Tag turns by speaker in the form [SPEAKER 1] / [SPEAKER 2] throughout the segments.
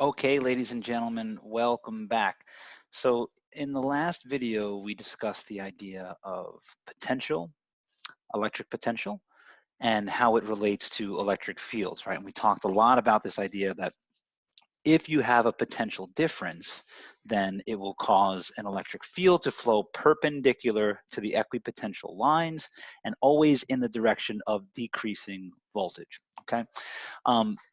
[SPEAKER 1] Okay, ladies and gentlemen, welcome back. So in the last video, we discussed the idea of potential, electric potential, and how it relates to electric fields, right? And we talked a lot about this idea that if you have a potential difference, then it will cause an electric field to flow perpendicular to the equipotential lines and always in the direction of decreasing voltage, okay?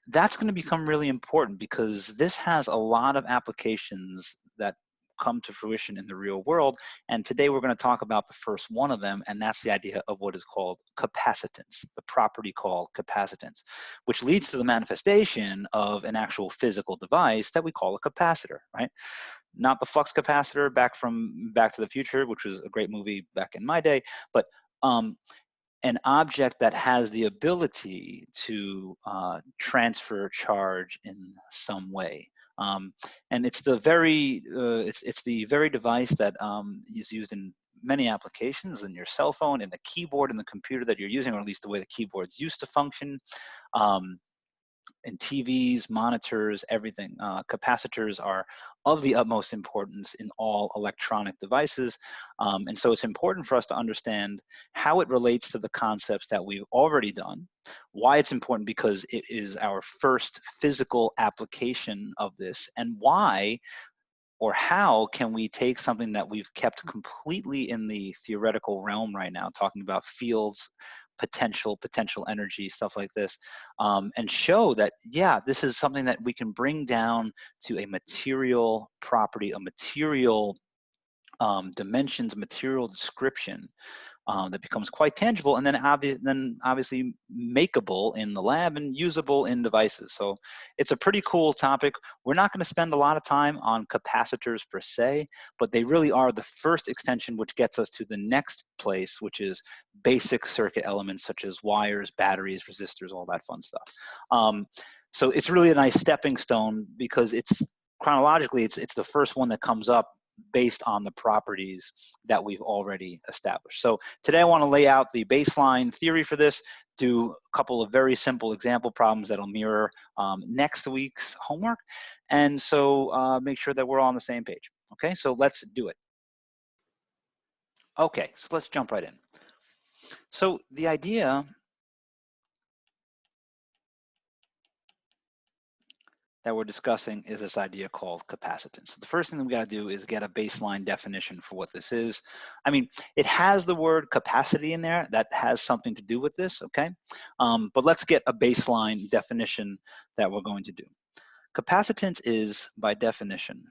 [SPEAKER 1] That's going to become really important because this has a lot of applications that come to fruition in the real world. And today we're going to talk about the first one of them, and that's the idea of what is called capacitance, the property called capacitance, which leads to the manifestation of an actual physical device that we call a capacitor, right? Not the flux capacitor back from Back to the Future, which was a great movie back in my day, but an object that has the ability to transfer charge in some way. And it's the very it's the very device that is used in many applications, in your cell phone, in the keyboard, in the computer that you're using, or at least the way the keyboards used to function. In TVs, monitors, everything. Capacitors are of the utmost importance in all electronic devices. And so it's important for us to understand how it relates to the concepts that we've already done, why it's important because it is our first physical application of this, and why or how can we take something that we've kept completely in the theoretical realm right now, talking about fields, potential energy, stuff like this, and show that, yeah, this is something that we can bring down to a material property, a material dimensions, material description that becomes quite tangible, and then obviously makeable in the lab and usable in devices. So it's a pretty cool topic. We're not going to spend a lot of time on capacitors per se, but they really are the first extension, which gets us to the next place, which is basic circuit elements such as wires, batteries, resistors, all that fun stuff. So it's really a nice stepping stone because it's chronologically, it's the first one that comes up based on the properties that we've already established. So today I want to lay out the baseline theory for this, do a couple of very simple example problems that'll mirror next week's homework, and so make sure that we're all on the same page. Okay, so let's do it. Okay, so let's jump right in. So the idea that we're discussing is this idea called capacitance. So the first thing that we got to do is get a baseline definition for what this is. I mean, it has the word capacity in there. That has something to do with this, okay? But let's get a baseline definition that we're going to do. Capacitance is, by definition,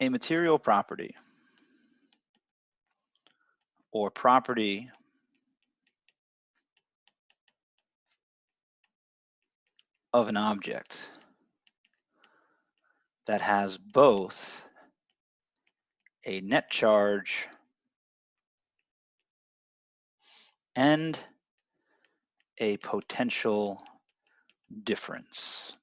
[SPEAKER 1] a material property or property of an object that has both a net charge and a potential difference.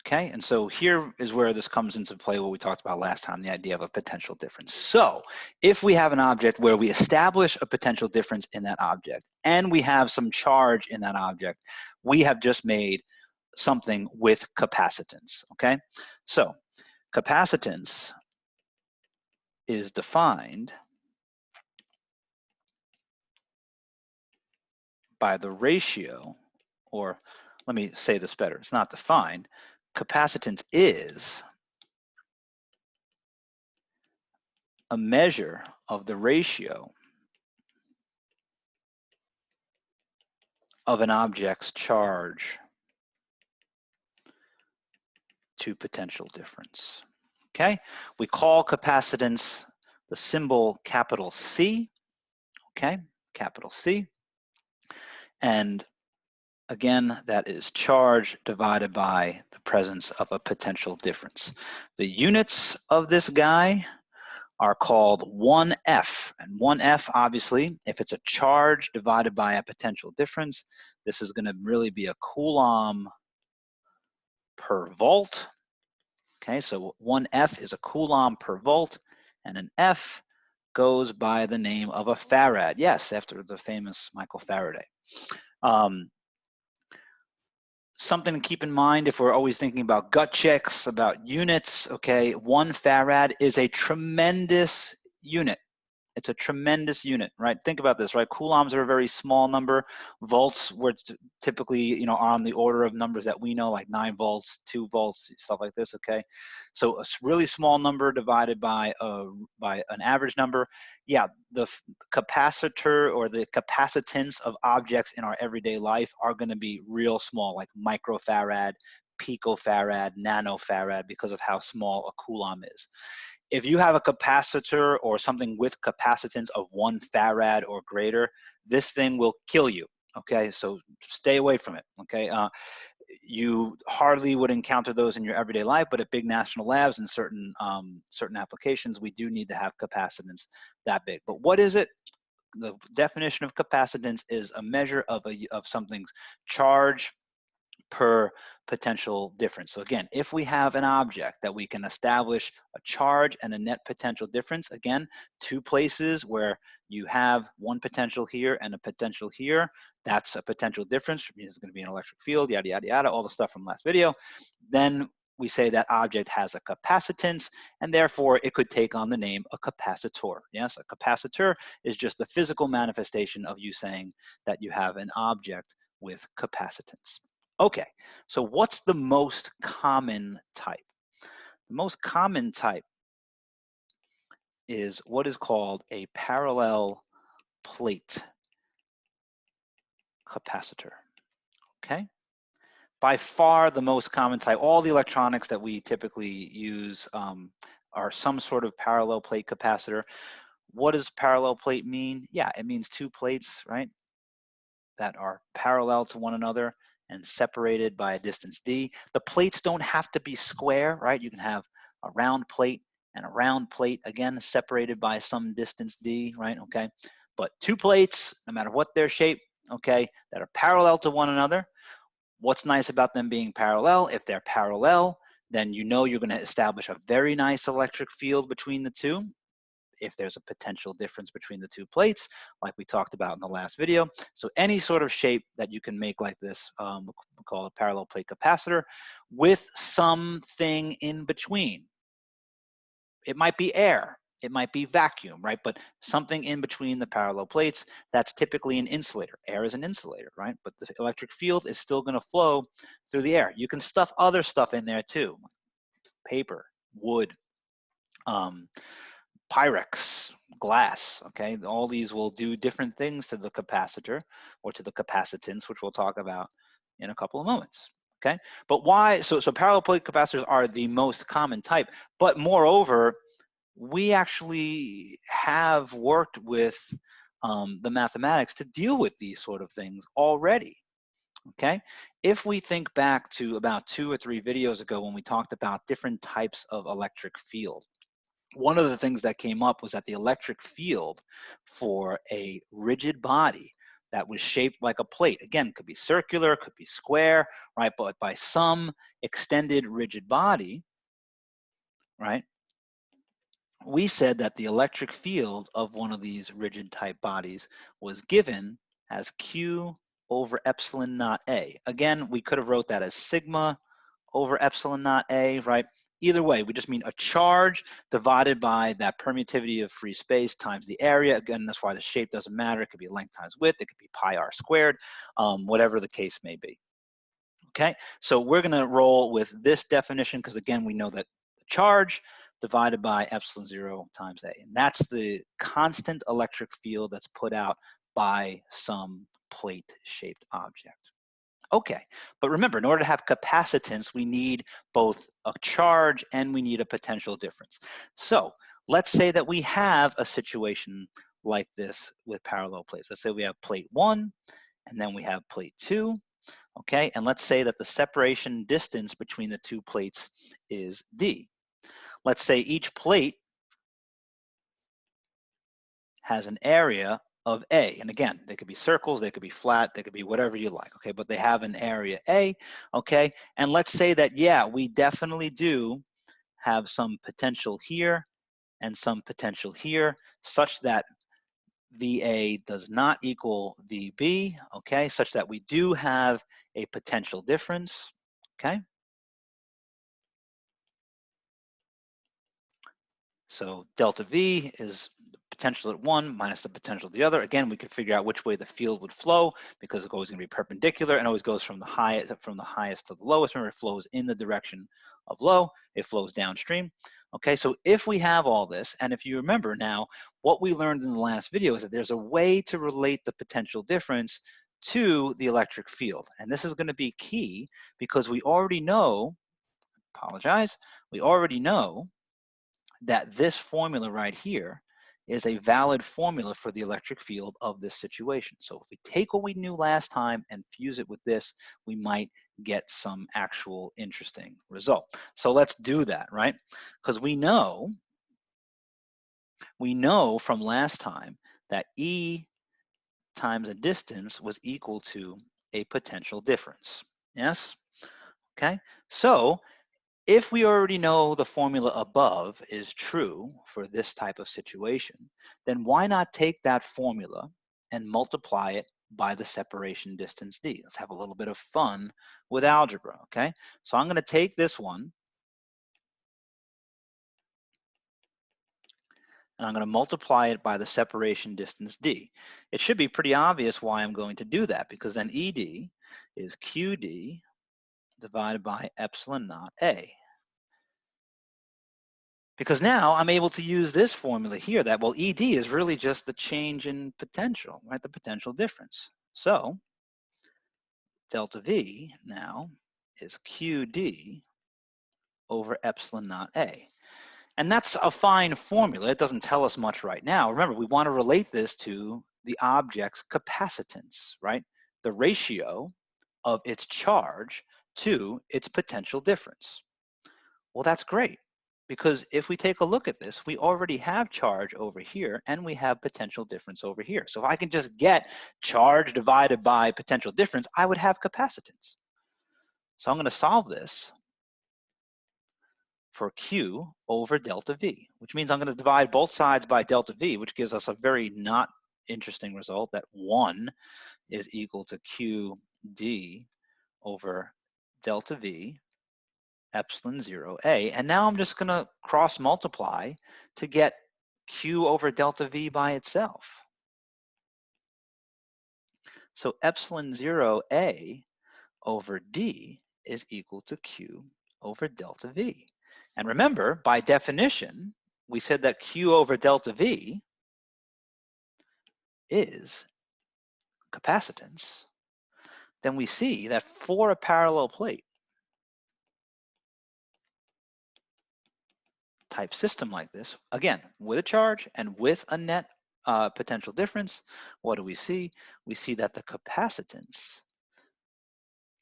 [SPEAKER 1] Okay, and so here is where this comes into play, what we talked about last time, the idea of a potential difference. So if we have an object where we establish a potential difference in that object and we have some charge in that object, we have just made something with capacitance, okay? So capacitance is defined by the ratio, or let me say this better, it's not defined. Capacitance is a measure of the ratio of an object's charge to potential difference. Okay, we call capacitance the symbol capital C, okay, capital C. And again, that is charge divided by the presence of a potential difference. The units of this guy are called 1F, and 1F, obviously, if it's a charge divided by a potential difference, this is going to really be a coulomb per volt. Okay, so 1F is a coulomb per volt, and an F goes by the name of a Farad. Yes, after the famous Michael Faraday. something to keep in mind if we're always thinking about gut checks, about units, okay, 1 farad is a tremendous unit. It's a tremendous unit, right? Think about this, right? Coulombs are a very small number. Volts were typically, you know, are on the order of numbers that we know, like 9 volts, 2 volts, stuff like this, okay? So a really small number divided by an average number. Yeah, the capacitor or the capacitance of objects in our everyday life are going to be real small, like microfarad, picofarad, nanofarad, because of how small a coulomb is. If you have a capacitor or something with capacitance of 1 farad or greater, this thing will kill you, okay? So stay away from it, okay? You hardly would encounter those in your everyday life, but at big national labs and certain applications, we do need to have capacitance that big. But what is it? The definition of capacitance is a measure of something's charge per potential difference. So again, if we have an object that we can establish a charge and a net potential difference, again, 2 places where you have 1 potential here and a potential here, that's a potential difference, which means it's going to be an electric field, yada, yada, yada, all the stuff from last video. Then we say that object has a capacitance, and therefore it could take on the name a capacitor. Yes, a capacitor is just the physical manifestation of you saying that you have an object with capacitance. Okay, so what's the most common type? The most common type is what is called a parallel plate capacitor, okay? By far the most common type. All the electronics that we typically use are some sort of parallel plate capacitor. What does parallel plate mean? Yeah, it means 2 plates, right, that are parallel to one another and separated by a distance d. The plates don't have to be square, right? You can have a round plate and a round plate, again, separated by some distance d, right? Okay, but 2 plates, no matter what their shape, okay, that are parallel to one another. What's nice about them being parallel? If they're parallel, then you know you're going to establish a very nice electric field between the 2. If there's a potential difference between the 2 plates, like we talked about in the last video. So any sort of shape that you can make like this, we'll call a parallel plate capacitor, with something in between. It might be air, it might be vacuum, right? But something in between the parallel plates, that's typically an insulator. Air is an insulator, right? But the electric field is still going to flow through the air. You can stuff other stuff in there too, paper, wood, Pyrex, glass, okay? All these will do different things to the capacitor or to the capacitance, which we'll talk about in a couple of moments, okay? But why, so parallel plate capacitors are the most common type, but moreover, we actually have worked with the mathematics to deal with these sort of things already, okay? If we think back to about 2 or 3 videos ago when we talked about different types of electric field, one of the things that came up was that the electric field for a rigid body that was shaped like a plate, again, could be circular, could be square, right? But by some extended rigid body, right? We said that the electric field of one of these rigid type bodies was given as Q over epsilon naught A. Again, we could have wrote that as sigma over epsilon naught A, right? Either way, we just mean a charge divided by that permittivity of free space times the area. Again, that's why the shape doesn't matter. It could be length times width. It could be pi r squared, whatever the case may be. Okay, so we're going to roll with this definition because, again, we know that the charge divided by epsilon 0 times A. And that's the constant electric field that's put out by some plate-shaped object. Okay, but remember, in order to have capacitance, we need both a charge and we need a potential difference. So let's say that we have a situation like this with parallel plates. Let's say we have plate 1, and then we have plate 2, okay? And let's say that the separation distance between the 2 plates is d. Let's say each plate has an area of A. And again, they could be circles, they could be flat, they could be whatever you like, okay? But they have an area A, okay? And let's say that, yeah, we definitely do have some potential here and some potential here, such that VA does not equal VB, okay, such that we do have a potential difference, okay? So delta V is the potential at one minus the potential at the other. Again, we could figure out which way the field would flow because it's always going to be perpendicular and always goes from the highest to the lowest. Remember, it flows in the direction of low. It flows downstream. Okay, so if we have all this, and if you remember now, what we learned in the last video is that there's a way to relate the potential difference to the electric field. And this is going to be key because we already know, we already know that this formula right here is a valid formula for the electric field of this situation. So if we take what we knew last time and fuse it with this, we might get some actual interesting result. So let's do that, right? Because we know from last time that E times a distance was equal to a potential difference. Yes? Okay, so if we already know the formula above is true for this type of situation, then why not take that formula and multiply it by the separation distance d? Let's have a little bit of fun with algebra, okay? So I'm going to take this one and I'm going to multiply it by the separation distance d. It should be pretty obvious why I'm going to do that, because then ED is QD divided by epsilon naught A. Because now I'm able to use this formula here that, well, ED is really just the change in potential, right? The potential difference. So delta V now is QD over epsilon naught A. And that's a fine formula. It doesn't tell us much right now. Remember, we want to relate this to the object's capacitance, right? The ratio of its charge to its potential difference. Well, that's great, because if we take a look at this, we already have charge over here and we have potential difference over here. So if I can just get charge divided by potential difference, I would have capacitance. So I'm going to solve this for Q over delta V, which means I'm going to divide both sides by delta V, which gives us a very not interesting result that 1 is equal to QD over delta V epsilon 0A. And now I'm just going to cross multiply to get Q over delta V by itself. So epsilon 0A over D is equal to Q over delta V. And remember, by definition, we said that Q over delta V is capacitance. Then we see that for a parallel plate type system like this, again, with a charge and with a net potential difference, what do we see? We see that the capacitance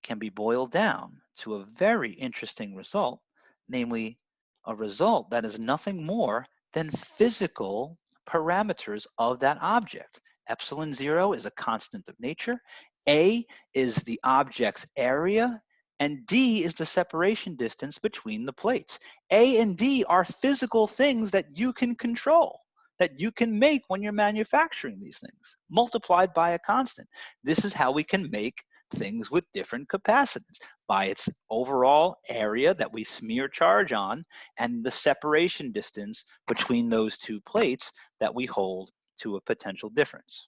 [SPEAKER 1] can be boiled down to a very interesting result, namely a result that is nothing more than physical parameters of that object. Epsilon 0 is a constant of nature, A is the object's area, and D is the separation distance between the plates. A and D are physical things that you can control, that you can make when you're manufacturing these things, multiplied by a constant. This is how we can make things with different capacitance, by its overall area that we smear charge on and the separation distance between those two plates that we hold to a potential difference.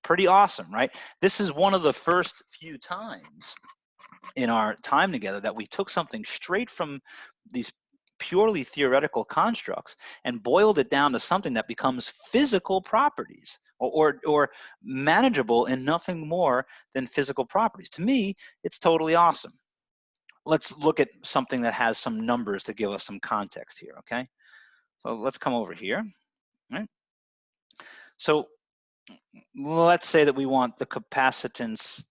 [SPEAKER 1] Pretty awesome, right? This is one of the first few times in our time together that we took something straight from these purely theoretical constructs and boiled it down to something that becomes physical properties, or manageable in nothing more than physical properties. To me, it's totally awesome. Let's look at something that has some numbers to give us some context here, okay? So let's come over here, right? So let's say that we want the capacitance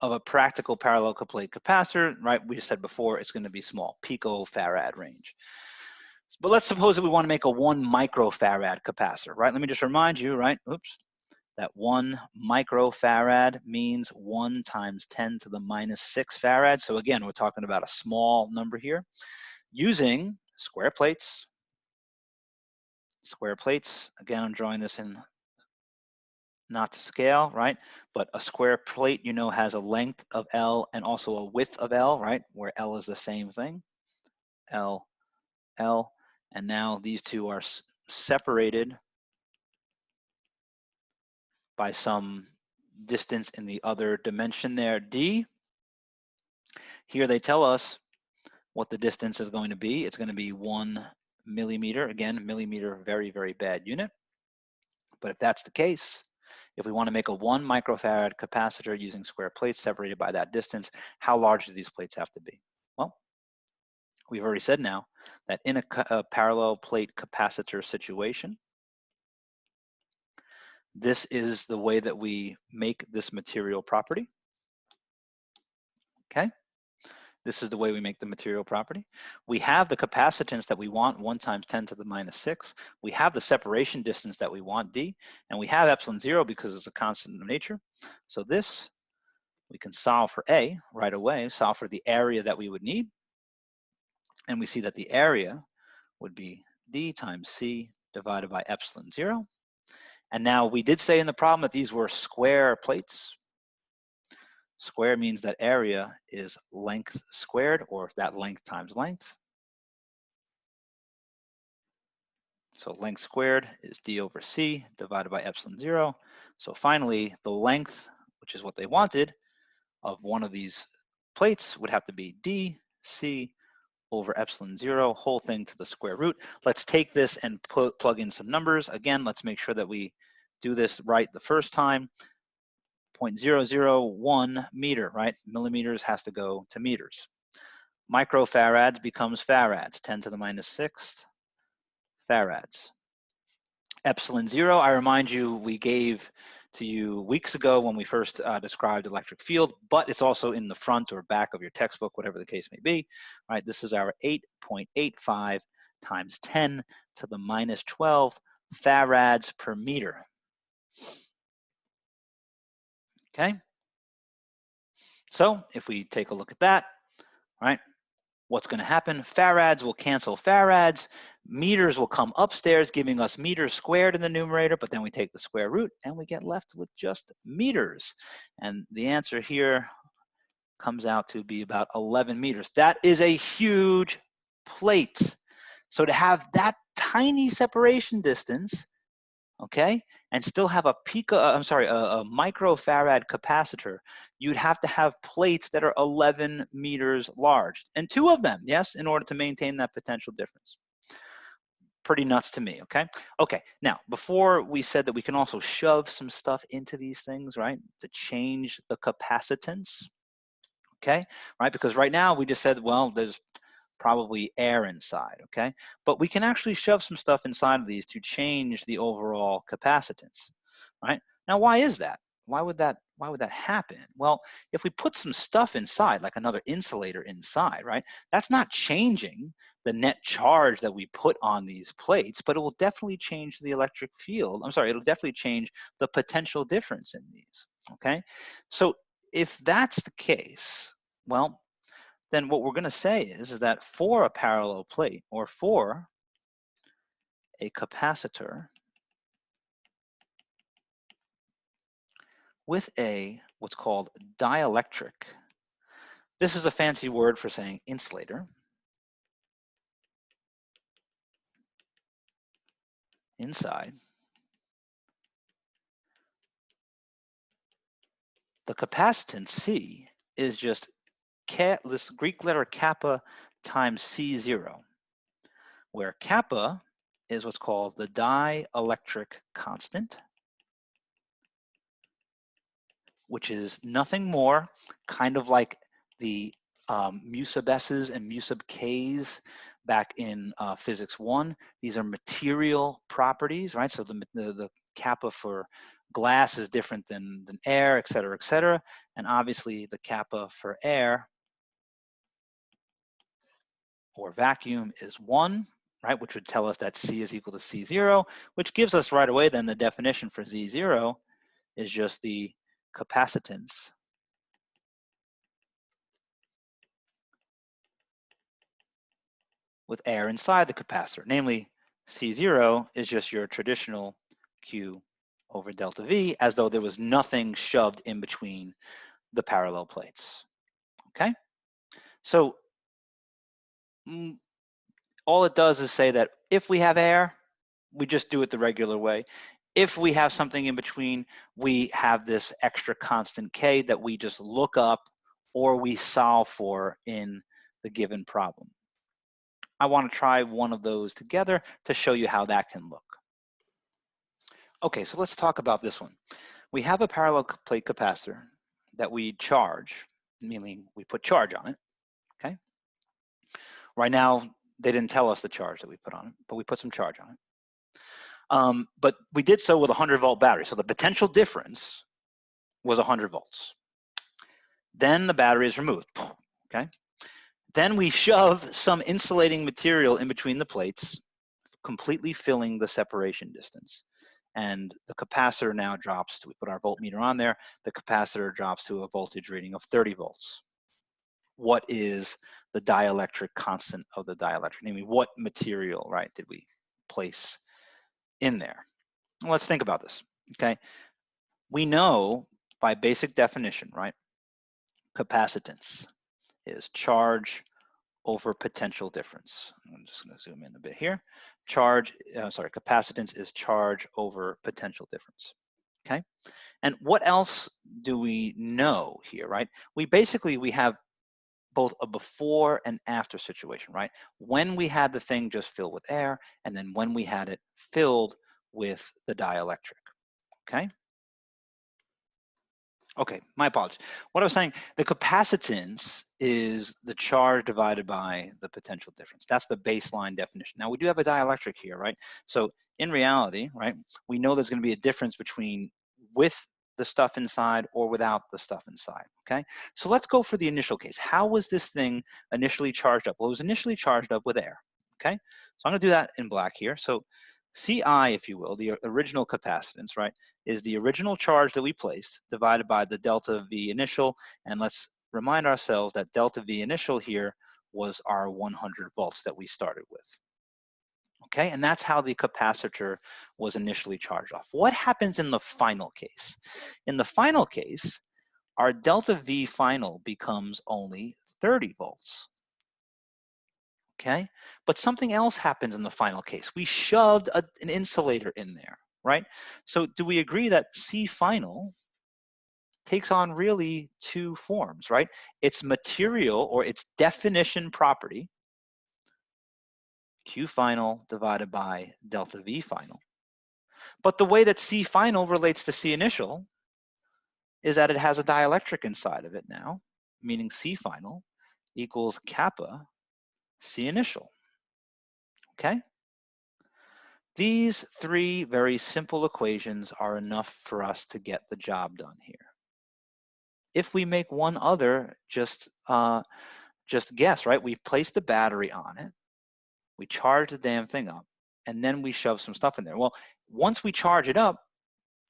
[SPEAKER 1] of a practical parallel plate capacitor, right? We said before it's going to be small, picofarad range. But let's suppose that we want to make a 1 microfarad capacitor, right? Let me just remind you, right? Oops. That 1 microfarad means 1 times 10 to the minus 6 farad. So again, we're talking about a small number here. Using square plates, again, I'm drawing this in not to scale, right? But a square plate, you know, has a length of L and also a width of L, right? Where L is the same thing, L, L. And now these two are separated by some distance in the other dimension there, D. Here they tell us what the distance is going to be. It's going to be 1 millimeter. Again, millimeter, very, very bad unit. But if that's the case, if we want to make a 1 microfarad capacitor using square plates separated by that distance, how large do these plates have to be? Well, we've already said now that in a parallel plate capacitor situation, this is the way that we make this material property. Okay, this is the way we make the material property. We have the capacitance that we want, 1 times 10 to the minus 6. We have the separation distance that we want, D, and we have epsilon 0 because it's a constant of nature. So this, we can solve for A right away, solve for the area that we would need. And we see that the area would be D times C divided by epsilon 0. And now we did say in the problem that these were square plates. Square means that area is length squared, or that length times length. So length squared is D over C divided by epsilon 0. So finally, the length, which is what they wanted, of one of these plates would have to be D, C over epsilon 0, whole thing to the square root. Let's take this and plug in some numbers. Again, let's make sure that we do this right the first time. 0.001 meter, right? Millimeters has to go to meters. Microfarads becomes farads, 10 to the minus 6th farads. Epsilon 0, I remind you, we gave to you weeks ago when we first described electric field, but it's also in the front or back of your textbook, whatever the case may be. All right, this is our 8.85 times 10 to the minus 12 farads per meter. Okay, so if we take a look at that, right, what's going to happen? Farads will cancel farads. Meters will come upstairs, giving us meters squared in the numerator, but then we take the square root and we get left with just meters. And the answer here comes out to be about 11 meters. That is a huge plate. So to have that tiny separation distance, okay, and still have a microfarad capacitor, you'd have to have plates that are 11 meters large, and 2 of them, yes, in order to maintain that potential difference. Pretty nuts to me, okay? Okay, now, before we said that we can also shove some stuff into these things, right, to change the capacitance, okay, right, because right now we just said, well, there's probably air inside, okay? But we can actually shove some stuff inside of these to change the overall capacitance, right? Now, why is that? Why would that happen? Well, if we put some stuff inside, like another insulator inside, right? That's not changing the net charge that we put on these plates, but it will definitely change the electric field. It'll definitely change the potential difference in these, okay? So if that's the case, well, then what we're going to say is that for a parallel plate or for a capacitor with a what's called dielectric, this is a fancy word for saying insulator, inside, the capacitance C is just this Greek letter kappa times C0, where kappa is what's called the dielectric constant, which is nothing more, kind of like the Musab S's and Musab K's back in physics 1. These are material properties, right? So the kappa for glass is different than air, et cetera, and obviously the kappa for air or vacuum is 1, right? Which would tell us that C is equal to C0, which gives us right away then the definition for Z0 is just the capacitance with air inside the capacitor. Namely, C0 is just your traditional Q over delta V, as though there was nothing shoved in between the parallel plates, okay? So all it does is say that if we have air, we just do it the regular way. If we have something in between, we have this extra constant K that we just look up or we solve for in the given problem. I want to try one of those together to show you how that can look. Okay, so let's talk about this one. We have a parallel plate capacitor that we charge, meaning we put charge on it, okay? Right now, they didn't tell us the charge that we put on it, but we put some charge on it. But we did so with a 100-volt battery, so the potential difference was 100 volts. Then the battery is removed, okay? Then we shove some insulating material in between the plates, completely filling the separation distance. And the capacitor now drops to, we put our voltmeter on there, the capacitor drops to a voltage reading of 30 volts. What is the dielectric constant of the dielectric? Namely, what material, right, did we place in there? Well, let's think about this, okay? We know by basic definition, right, capacitance is charge over potential difference. I'm just going to zoom in a bit here. Capacitance is charge over potential difference, okay? And what else do we know here, right? We have both a before and after situation, right? When we had the thing just filled with air, and then when we had it filled with the dielectric, okay? Okay, my apologies. What I was saying, the capacitance is the charge divided by the potential difference. That's the baseline definition. Now we do have a dielectric here, right? So in reality, right, we know there's going to be a difference between with the stuff inside or without the stuff inside, okay? So let's go for the initial case. How was this thing initially charged up? Well, it was initially charged up with air, okay? So I'm going to do that in black here. So Ci, if you will, the original capacitance, right, is the original charge that we placed divided by the delta V initial. And let's remind ourselves that delta V initial here was our 100 volts that we started with. Okay, and that's how the capacitor was initially charged off. What happens in the final case? In the final case, our delta V final becomes only 30 volts. Okay, but something else happens in the final case. We shoved an insulator in there, right? So do we agree that C final takes on really two forms, right? Its material or its definition property, Q final divided by delta V final. But the way that C final relates to C initial is that it has a dielectric inside of it now, meaning C final equals kappa C initial. Okay? These three very simple equations are enough for us to get the job done here. If we make one other, just guess, right? We place the battery on it, we charge the damn thing up, and then we shove some stuff in there. Well, once we charge it up,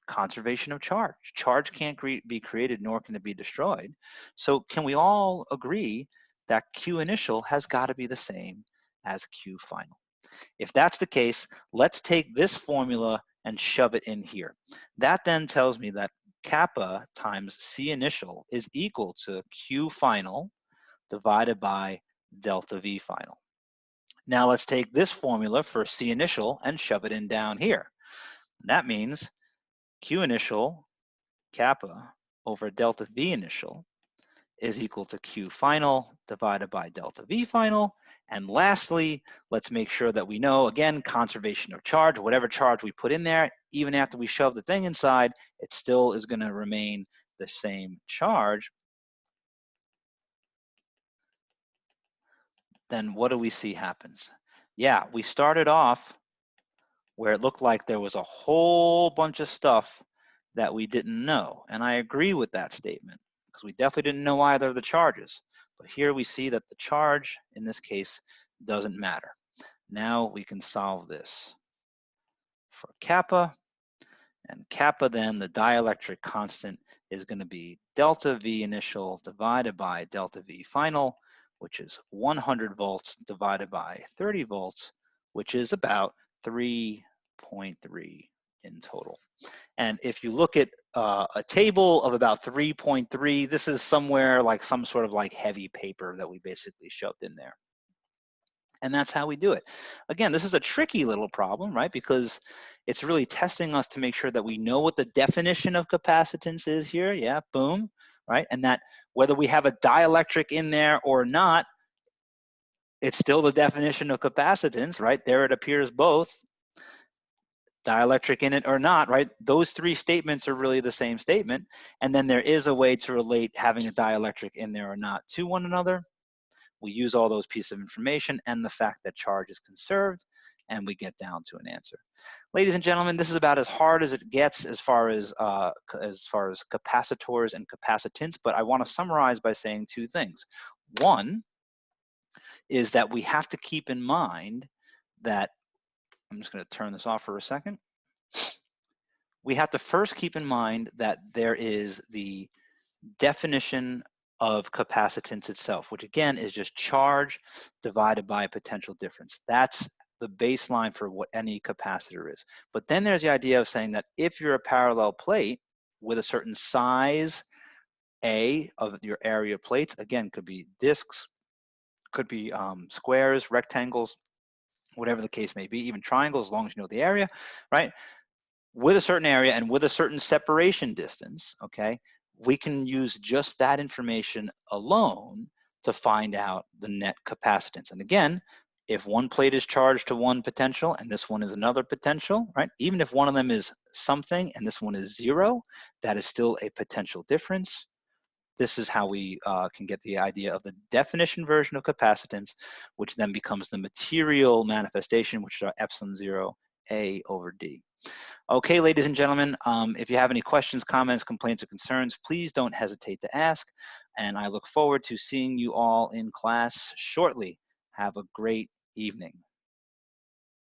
[SPEAKER 1] conservation of charge. Charge can't be created, nor can it be destroyed. So can we all agree that Q initial has got to be the same as Q final? If that's the case, let's take this formula and shove it in here. That then tells me that kappa times C initial is equal to Q final divided by delta V final. Now let's take this formula for C initial and shove it in down here. That means Q initial kappa over delta V initial is equal to Q final divided by delta V final. And lastly, let's make sure that we know, again, conservation of charge. Whatever charge we put in there, even after we shove the thing inside, it still is going to remain the same charge. Then what do we see happens? Yeah, we started off where it looked like there was a whole bunch of stuff that we didn't know. And I agree with that statement, because we definitely didn't know either of the charges. But here we see that the charge, in this case, doesn't matter. Now we can solve this for kappa. And kappa then, the dielectric constant, is going to be delta V initial divided by delta V final, which is 100 volts divided by 30 volts, which is about 3.3 in total. And if you look at a table of about 3.3, this is somewhere like some sort of like heavy paper that we basically shoved in there. And that's how we do it. Again, this is a tricky little problem, right? Because it's really testing us to make sure that we know what the definition of capacitance is here. Yeah, boom, right? And that whether we have a dielectric in there or not, it's still the definition of capacitance, right? There it appears both, dielectric in it or not, right? Those three statements are really the same statement. And then there is a way to relate having a dielectric in there or not to one another. We use all those pieces of information and the fact that charge is conserved, and we get down to an answer. Ladies and gentlemen, this is about as hard as it gets as far as capacitors and capacitance, but I want to summarize by saying two things. One is that we have to keep in mind that, I'm just going to turn this off for a second. We have to first keep in mind that there is the definition of capacitance itself, which again is just charge divided by potential difference. That's the baseline for what any capacitor is. But then there's the idea of saying that if you're a parallel plate with a certain size A of your area plates, again, could be discs, could be squares, rectangles, whatever the case may be, even triangles, as long as you know the area, right? With a certain area and with a certain separation distance, okay, we can use just that information alone to find out the net capacitance. And again, if one plate is charged to one potential and this one is another potential, right? Even if one of them is something and this one is zero, that is still a potential difference. This is how we can get the idea of the definition version of capacitance, which then becomes the material manifestation, which is our epsilon zero A over D. Okay, ladies and gentlemen, if you have any questions, comments, complaints, or concerns, please don't hesitate to ask. And I look forward to seeing you all in class shortly. Have a great evening.